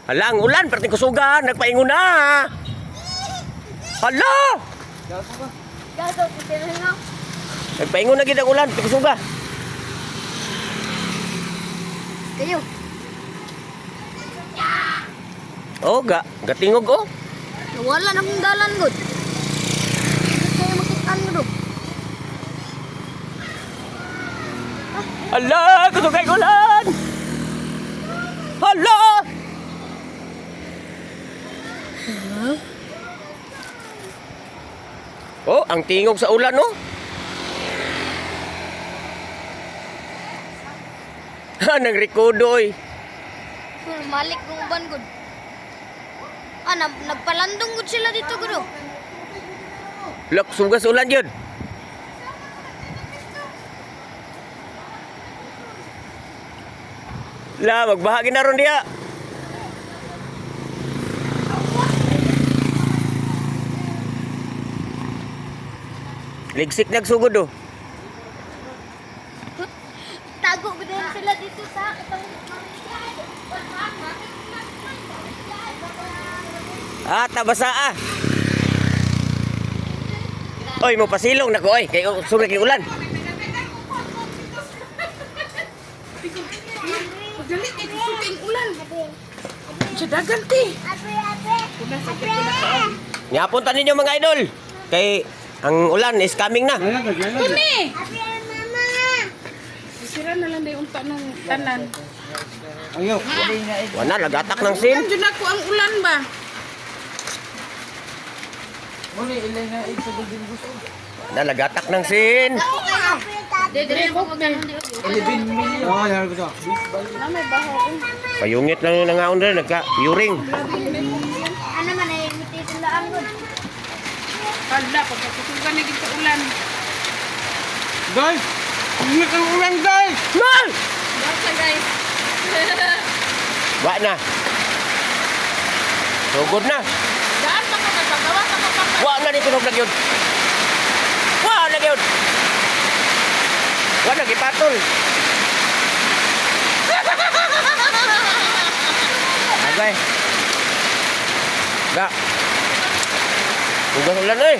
Hala, ang ulan, perting kusugan, nagpaingon na. Hala! Gaso, putira nga. Nagpaingon na gid ang ulan, perting kusuga. Kayo. Oh, gatingog oh. Wala na akong dalan, God. Kaya makitaan mo do. Hala, kusugay ulan. Hala! Oh, ang tingog sa ulan oh. Ha, nang rikodo oy. Malik ng uban, God. Nagpalandong God sila dito, God. Lak, sugas ulan yun. La, magbahagi na ron diya. Ligsik nagsugod oh. Tago ko din sila dito sa katawang. Ah, tabasa ah. Oy, mo pasilong nako oy, kay sugod kay ulan. Dali kay suking ulan. Sa dagan ti. Niapon ta ninyo mga idol. Kay ang ulan is coming na. Kuni. Sira na lang day unta ng tanan. Ayo. Wala lagatak ng sin. Diyan ako ang ulan ba? Muli ilay na sa building gusto. Wala lagatak ng sin. Dire ko na. 11 million. Oh, yar ko to. Na may baho. Payungit lang yung nangaon rin, nagka-yuring. Ano man ay ngiti sila ang God. Kala pagkasugan na gito ulan. Guys! Ingat ang ulan, guys! Mal! Basta guys. Wa na. Sugod na. Daan pa ka nagpagawa ka pa. Wa na ni tunog na gyud. Wa na gyud. Wa na gipatol. Okay. Ga. Ugas ulan eh.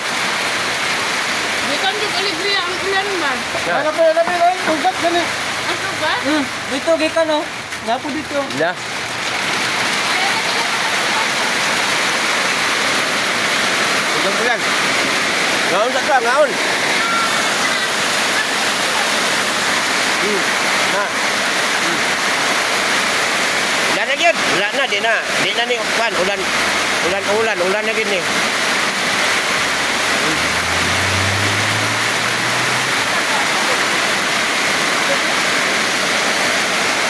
Bukan di alegria ang ulan ba? Labi, oy. Ugat gani. Ano ba? Dito, gikan, no? Napo dito. Na. Ugas ulan. Ngaon sa ka, ngaon. Na. Ulan na gyud. Wala na, di na. Di na ni kwan, ulan na gyud ni.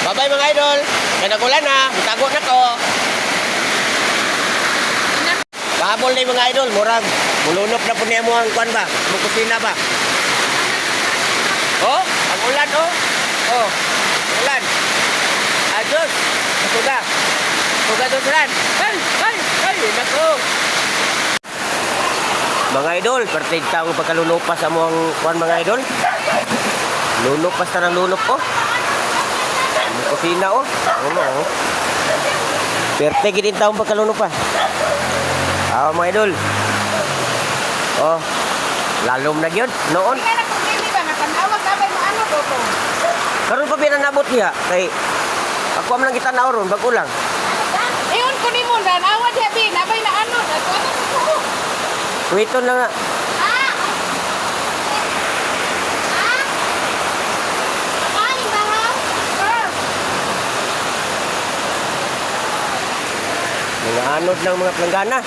Bye-bye mga idol. Kaya nagulan na. Mutago na to. Kahabol na yung mga idol. Murag. Mulunok na po niya mo ang kwan ba? Ang kusina ba? Oh, ang ulan oh. Oh, ulan. Ayos. Masuga. Masuga doon ulan. Ay, nako. Mga idol, pertig taong pagkalunupas sa mga kwan mga idol. Lunupas na ng lunop oh. Kusina oh. Ano oh. Pertig din taong pagkaluno pa. Mga idol. Oh. Lalom na gyud noon. Kaya na kung dili ba napanawag dabay mo ano to to. Karon pa pinanabot niya kay ako am lang kita naoron bag ulang. Iyon ko ni mo dan awad ya bi nabay na ano na to ano. Tuiton lang nga. Mga anod ng mga planggana.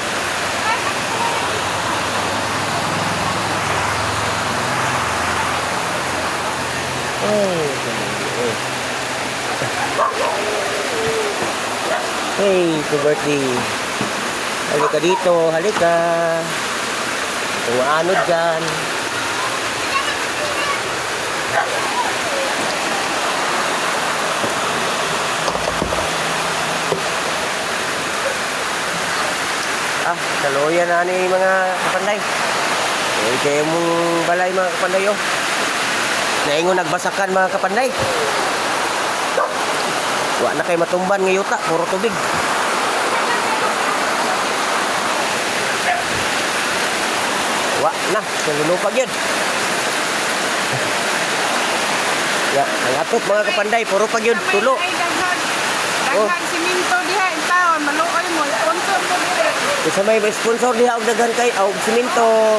Hey, Kuberty. Halika dito, halika. Mga anod dyan. Saluyan na ni mga kapanday. Kayo mong balay mga kapanday oh. Naingon nagbasakan mga kapanday. Wa na kay matumban ng yuta, puro tubig. Wa na, nalulupag yun. Ya, ang atot mga kapanday, puro pag yun, tulo. Ay, daghan. Oh. Daghan siminto diha in taon. Maluoy mo. Sponsor mo dire. Isa may sponsor diha og daghan kay og siminto.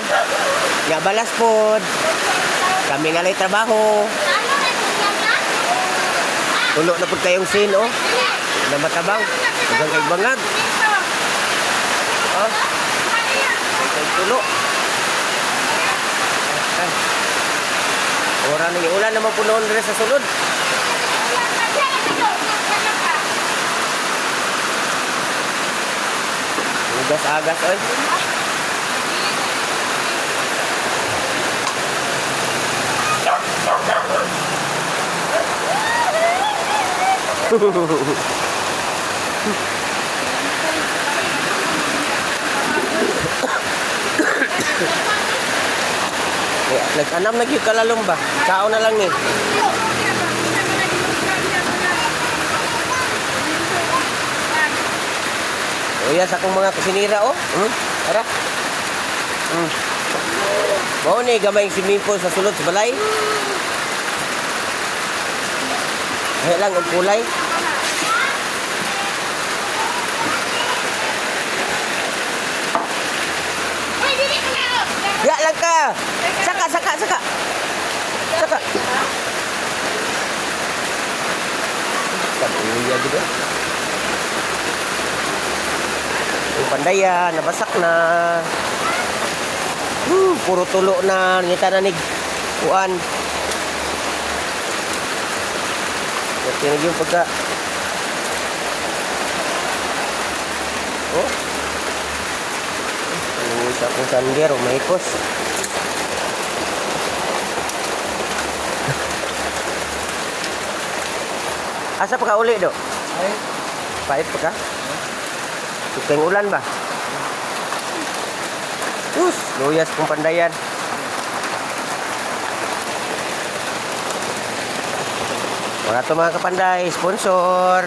Ya balas pod. Kami nga lay trabaho. Tulo na pud kayong sin oh. Na matabang. Daghang kay bangag. Siminto. Oh. Kay tulo. Ay. Ora ni ulan naman punon dire sa sulod. Agas-agas oy. Nag-anam na gyud kalalom ba? Sao na lang ni. O yan sa akong mga kusinira oh. Tara. Mao ni gamay swimming pool sa sulod sa balay. Ay lang ang kulay. Ya lang ka. Saka. Saka. Kabuya gitu. Yung pandayan, nabasak na. Puro tulo na. Ngita na nig. Kuan. Tinig yung pagka. Oh. Ano sa kong sander o mahikos. Asa pa ka uli do? Ay, Pait pa ka? Tukeng ulan ba? Luyas kong pandayan. Wala to mga kapanday, sponsor.